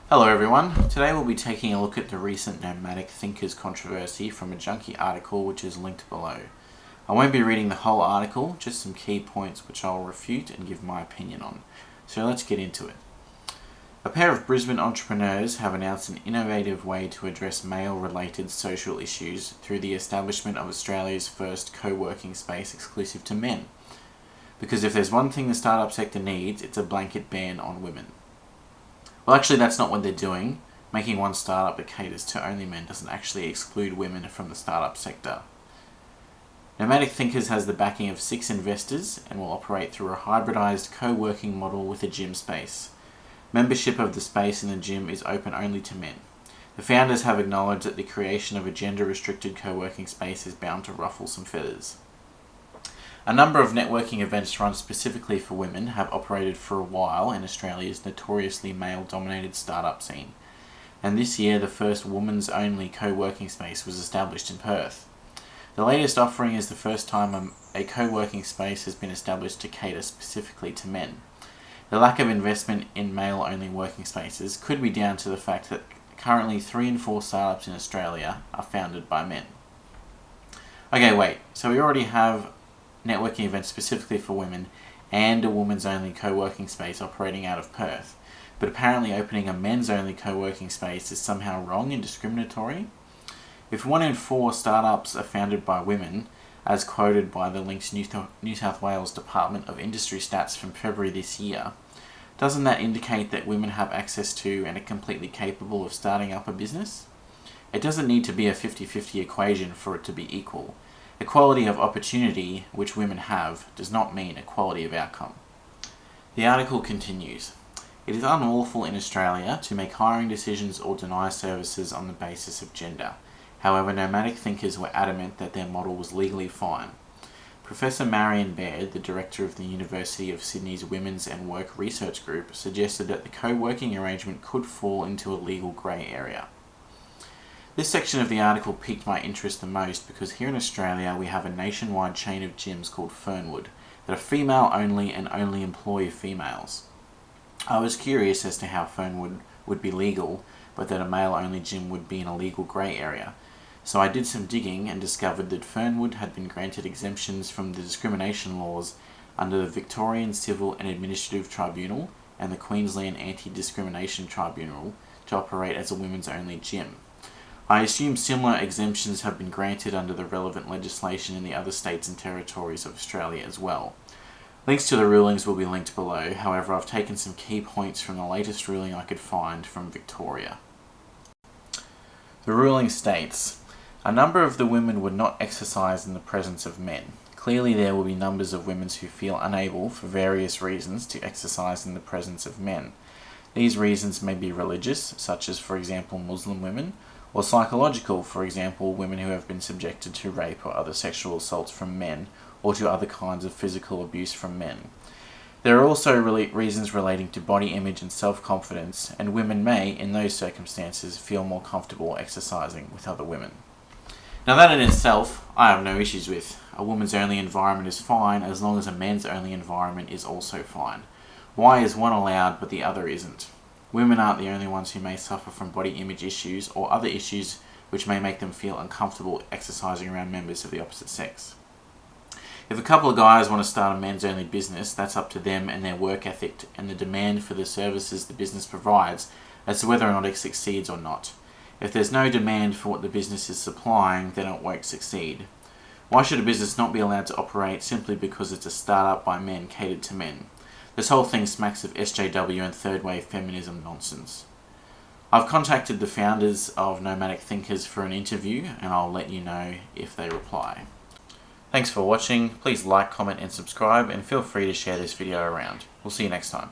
Hello everyone, today we'll be taking a look at the recent nomadic thinkers controversy from a Junkie article which is linked below. I won't be reading the whole article, just some key points which I'll refute and give my opinion on. So let's get into it. A pair of Brisbane entrepreneurs have announced an innovative way to address male-related social issues through the establishment of Australia's first co-working space exclusive to men. Because if there's one thing the startup sector needs, it's a blanket ban on women. Well, actually, that's not what they're doing. Making one startup that caters to only men doesn't actually exclude women from the startup sector. Nomadic Thinkers has the backing of 6 investors and will operate through a hybridized co-working model with a gym space. Membership of the space in the gym is open only to men. The founders have acknowledged that the creation of a gender-restricted co-working space is bound to ruffle some feathers. A number of networking events run specifically for women have operated for a while in Australia's notoriously male-dominated startup scene, and this year the first women's-only co-working space was established in Perth. The latest offering is the first time a co-working space has been established to cater specifically to men. The lack of investment in male-only working spaces could be down to the fact that currently 3 in 4 startups in Australia are founded by men. Okay, wait, so we already have networking events specifically for women and a women's only co-working space operating out of Perth, but apparently opening a men's only co-working space is somehow wrong and discriminatory. If 1 in 4 startups are founded by women, as quoted by the Link's New South Wales Department of Industry stats from February this year, doesn't that indicate that women have access to and are completely capable of starting up a business? It doesn't need to be a 50-50 equation for it to be equal. Equality of opportunity, which women have, does not mean equality of outcome. The article continues. It is unlawful in Australia to make hiring decisions or deny services on the basis of gender. However, nomadic thinkers were adamant that their model was legally fine. Professor Marion Baird, the director of the University of Sydney's Women's and Work Research Group, suggested that the co-working arrangement could fall into a legal grey area. This section of the article piqued my interest the most because here in Australia we have a nationwide chain of gyms called Fernwood that are female only and only employ females. I was curious as to how Fernwood would be legal, but that a male only gym would be in a legal grey area. So I did some digging and discovered that Fernwood had been granted exemptions from the discrimination laws under the Victorian Civil and Administrative Tribunal and the Queensland Anti-Discrimination Tribunal to operate as a women's only gym. I assume similar exemptions have been granted under the relevant legislation in the other states and territories of Australia as well. Links to the rulings will be linked below, however I've taken some key points from the latest ruling I could find from Victoria. The ruling states, a number of the women would not exercise in the presence of men. Clearly there will be numbers of women who feel unable, for various reasons, to exercise in the presence of men. These reasons may be religious, such as for example Muslim women, or psychological, for example, women who have been subjected to rape or other sexual assaults from men, or to other kinds of physical abuse from men. There are also reasons relating to body image and self-confidence, and women may, in those circumstances, feel more comfortable exercising with other women. Now that in itself, I have no issues with. A woman's only environment is fine as long as a men's only environment is also fine. Why is one allowed but the other isn't? Women aren't the only ones who may suffer from body image issues or other issues which may make them feel uncomfortable exercising around members of the opposite sex. If a couple of guys want to start a men's only business, that's up to them and their work ethic and the demand for the services the business provides as to whether or not it succeeds or not. If there's no demand for what the business is supplying, then it won't succeed. Why should a business not be allowed to operate simply because it's a startup by men catered to men? This whole thing smacks of SJW and third wave feminism nonsense. I've contacted the founders of Nomadic Thinkers for an interview and I'll let you know if they reply. Thanks for watching, please like, comment and subscribe and feel free to share this video around. We'll see you next time.